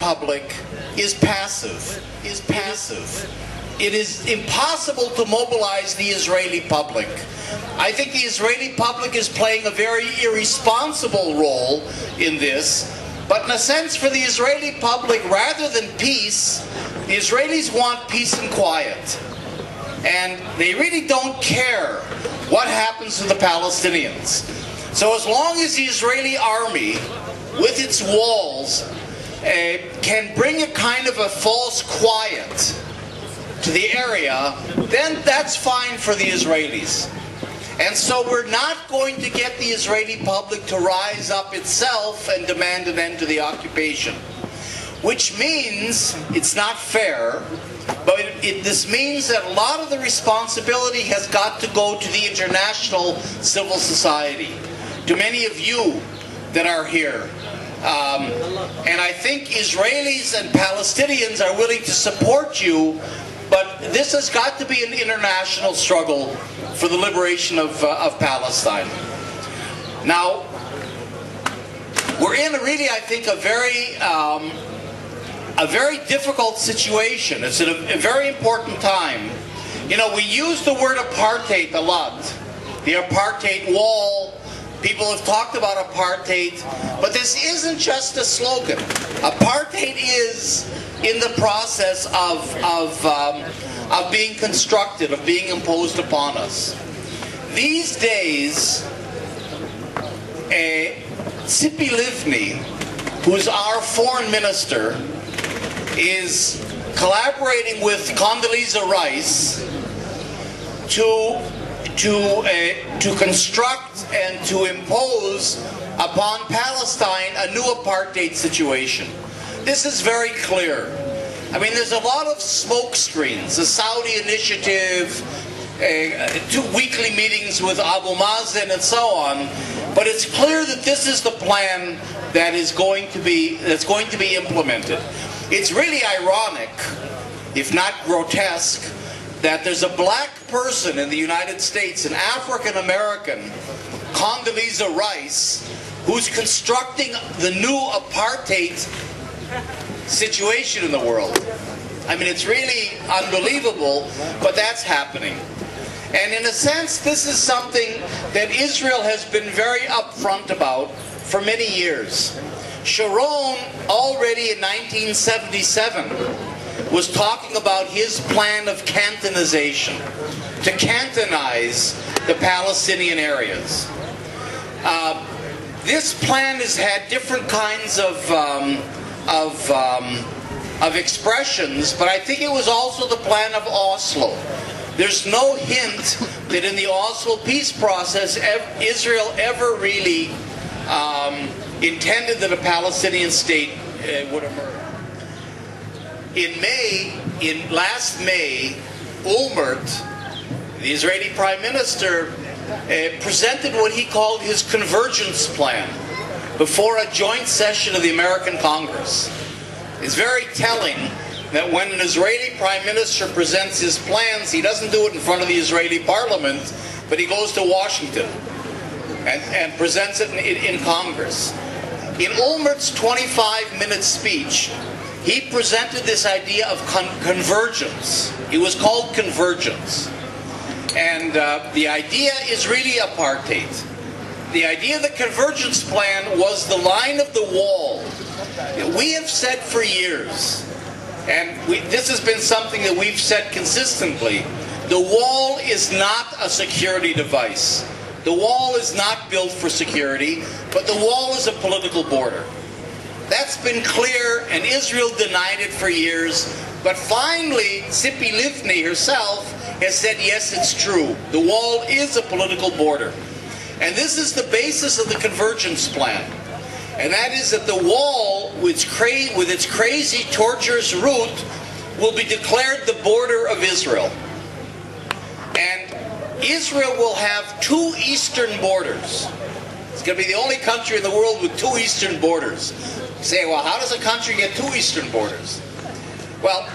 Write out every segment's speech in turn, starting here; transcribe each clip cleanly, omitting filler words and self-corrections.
public is passive. It is impossible to mobilize the Israeli public. I think the Israeli public is playing a very irresponsible role in this. But in a sense, for the Israeli public, rather than peace, the Israelis want peace and quiet. And they really don't care what happens to the Palestinians. So as long as the Israeli army, with its walls, can bring a kind of a false quiet to the area, then that's fine for the Israelis. And so we're not going to get the Israeli public to rise up itself and demand an end to the occupation. Which means, it's not fair, but this means that a lot of the responsibility has got to go to the international civil society, to many of you that are here. And I think Israelis and Palestinians are willing to support you, but this has got to be an international struggle for the liberation of Palestine. Now, we're in really, I think, a very difficult situation. It's at a very important time. You know, we use the word apartheid a lot. The apartheid wall. People have talked about apartheid, but this isn't just a slogan. Apartheid is in the process of being constructed, of being imposed upon us. These days, Tzipi Livni, who's our foreign minister, is collaborating with Condoleezza Rice to construct and to impose upon Palestine a new apartheid situation. This is very clear. I mean, there's a lot of smoke screens, the Saudi initiative, 2 weekly meetings with Abu Mazen and so on, but it's clear that this is the plan that is going to be implemented. It's really ironic, if not grotesque, that there's a black person in the United States, an African American, Condoleezza Rice, who's constructing the new apartheid situation in the world. I mean, it's really unbelievable, but that's happening. And in a sense, this is something that Israel has been very upfront about for many years. Sharon, already in 1977, was talking about his plan of cantonization, to cantonize the Palestinian areas. This plan has had different kinds of expressions, but I think it was also the plan of Oslo. There's no hint that in the Oslo peace process, Israel ever really intended that a Palestinian state would emerge. Last May, Olmert, the Israeli Prime Minister, presented what he called his convergence plan before a joint session of the American Congress. It's very telling that when an Israeli Prime Minister presents his plans, he doesn't do it in front of the Israeli Parliament, but he goes to Washington and presents it in Congress. In Olmert's 25-minute speech, he presented this idea of convergence. It was called convergence. And the idea is really apartheid. The idea of the convergence plan was the line of the wall. We have said for years, and this has been something that we've said consistently, the wall is not a security device. The wall is not built for security, but the wall is a political border. That's been clear, and Israel denied it for years. But finally, Tzipi Livni herself has said, yes, it's true. The wall is a political border. And this is the basis of the convergence plan. And that is that the wall, with its crazy, tortuous route, will be declared the border of Israel. And Israel will have 2 eastern borders. It's going to be the only country in the world with 2 eastern borders. You say, well, how does a country get 2 eastern borders? Well,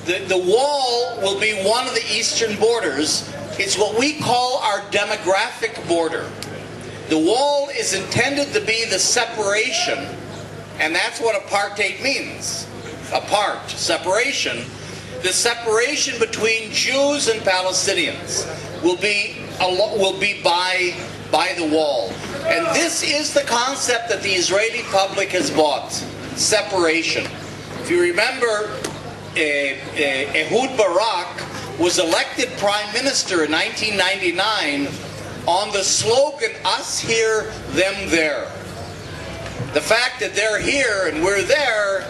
the wall will be one of the eastern borders. It's what we call our demographic border. The wall is intended to be the separation, and that's what apartheid means. apart, separation, the separation between Jews and Palestinians will be by the wall. And this is the concept that the Israeli public has bought, separation. If you remember, Ehud Barak was elected prime minister in 1999 on the slogan, us here, them there. The fact that they're here and we're there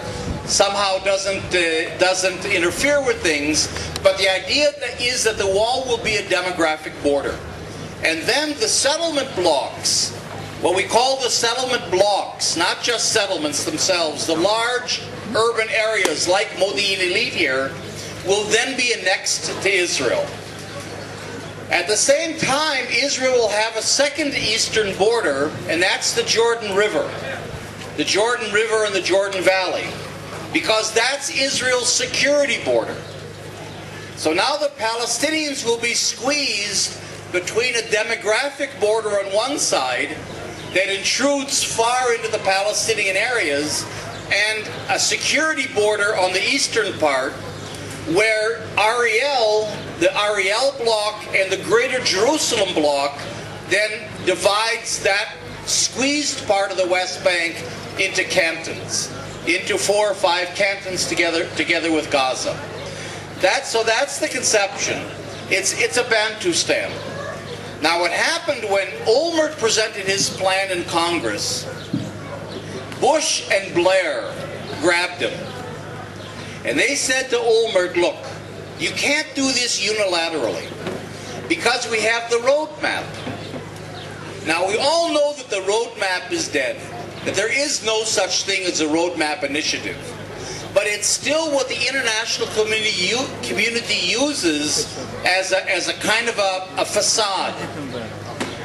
somehow doesn't interfere with things, but the idea is that the wall will be a demographic border. And then the settlement blocks, what we call the settlement blocks, not just settlements themselves, the large urban areas like Modi'in Illit here, will then be annexed to Israel. At the same time, Israel will have a second eastern border, and that's the Jordan River. The Jordan River and the Jordan Valley, because that's Israel's security border. So now the Palestinians will be squeezed between a demographic border on one side that intrudes far into the Palestinian areas and a security border on the eastern part where the Ariel bloc and the Greater Jerusalem bloc then divides that squeezed part of the West Bank into cantons, into 4 or 5 cantons together with Gaza. So that's the conception. It's a Bantustan. Now what happened when Olmert presented his plan in Congress, Bush and Blair grabbed him. And they said to Olmert, look, you can't do this unilaterally because we have the roadmap. Now we all know that the roadmap is dead, that there is no such thing as a roadmap initiative. But it's still what the international community uses as a kind of a facade.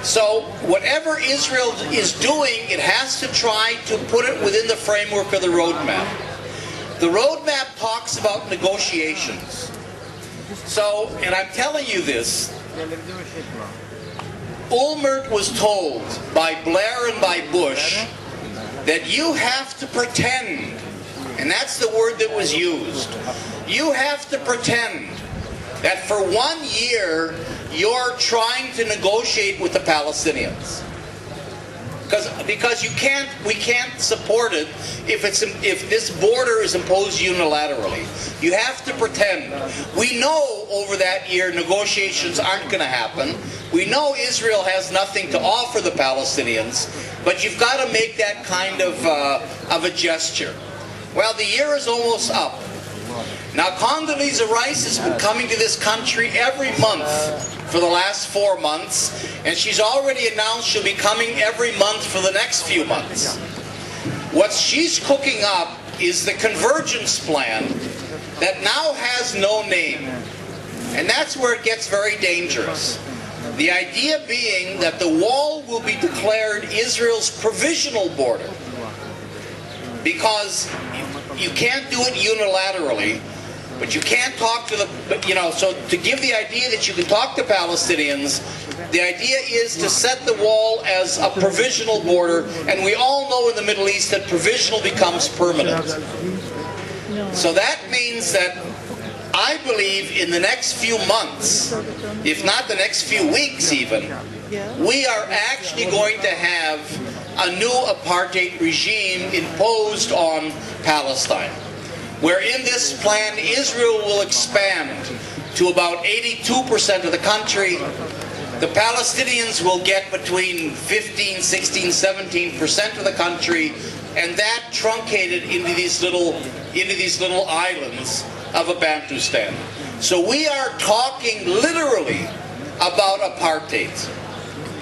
So whatever Israel is doing, it has to try to put it within the framework of the roadmap. The roadmap talks about negotiations. So, and I'm telling you this, Olmert was told by Blair and by Bush that you have to pretend, and that's the word that was used, you have to pretend that for 1 year you're trying to negotiate with the Palestinians. Because we can't support it if this border is imposed unilaterally. You have to pretend. We know over that year negotiations aren't going to happen. We know Israel has nothing to offer the Palestinians, but you've got to make that kind of a gesture. Well, the year is almost up. Now, Condoleezza Rice has been coming to this country every month for the last 4 months, and she's already announced she'll be coming every month for the next few months. What she's cooking up is the convergence plan that now has no name, and that's where it gets very dangerous. The idea being that the wall will be declared Israel's provisional border, because you can't do it unilaterally, but you can't talk to so to give the idea that you can talk to Palestinians, the idea is to set the wall as a provisional border, and we all know in the Middle East that provisional becomes permanent. So that means that I believe in the next few months, if not the next few weeks even, we are actually going to have a new apartheid regime imposed on Palestine, where in this plan Israel will expand to about 82% of the country. The Palestinians will get between 15, 16, 17% of the country, and that truncated into these little islands of a Bantustan. So we are talking literally about apartheid.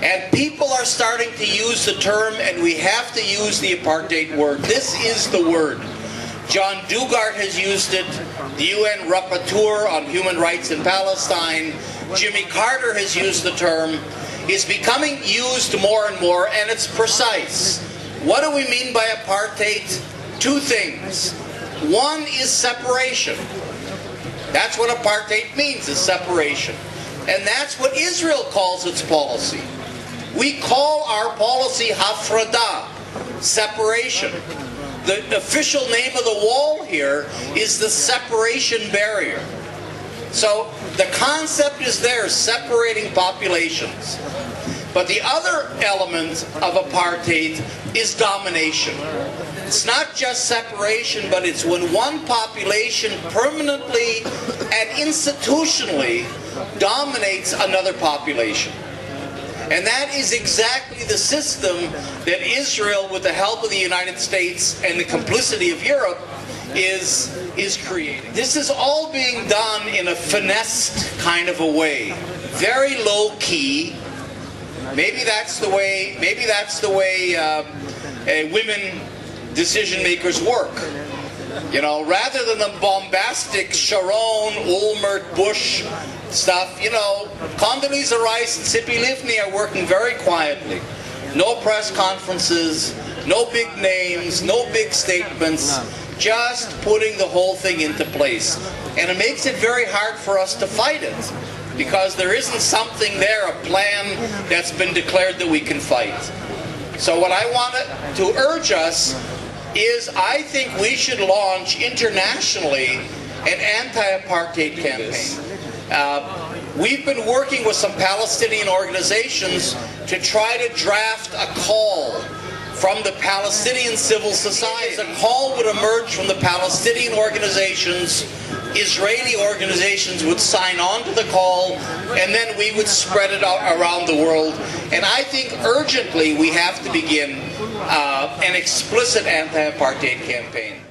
And people are starting to use the term, and we have to use the apartheid word. This is the word. John Dugard has used it, the UN Rapporteur on Human Rights in Palestine, Jimmy Carter has used the term. It's becoming used more and more, and it's precise. What do we mean by apartheid? 2 things. One is separation. That's what apartheid means, is separation. And that's what Israel calls its policy. We call our policy hafradah, separation. the official name of the wall here is the separation barrier. So the concept is there, separating populations. But the other element of apartheid is domination. It's not just separation, but it's when one population permanently and institutionally dominates another population. And that is exactly the system that Israel, with the help of the United States and the complicity of Europe, is creating. This is all being done in a finessed kind of a way, very low key. Maybe that's the way women decision makers work. You know, rather than the bombastic Sharon, Olmert, Bush stuff, you know, Condoleezza Rice and Tzipi Livni are working very quietly. No press conferences, no big names, no big statements, just putting the whole thing into place. And it makes it very hard for us to fight it, because there isn't something there, a plan that's been declared that we can fight. So what I wanted to urge us is, I think we should launch internationally an anti-apartheid campaign. We've been working with some Palestinian organizations to try to draft a call from the Palestinian civil society. A call would emerge from the Palestinian organizations, Israeli organizations would sign on to the call, and then we would spread it out around the world. And I think urgently we have to begin an explicit anti-apartheid campaign.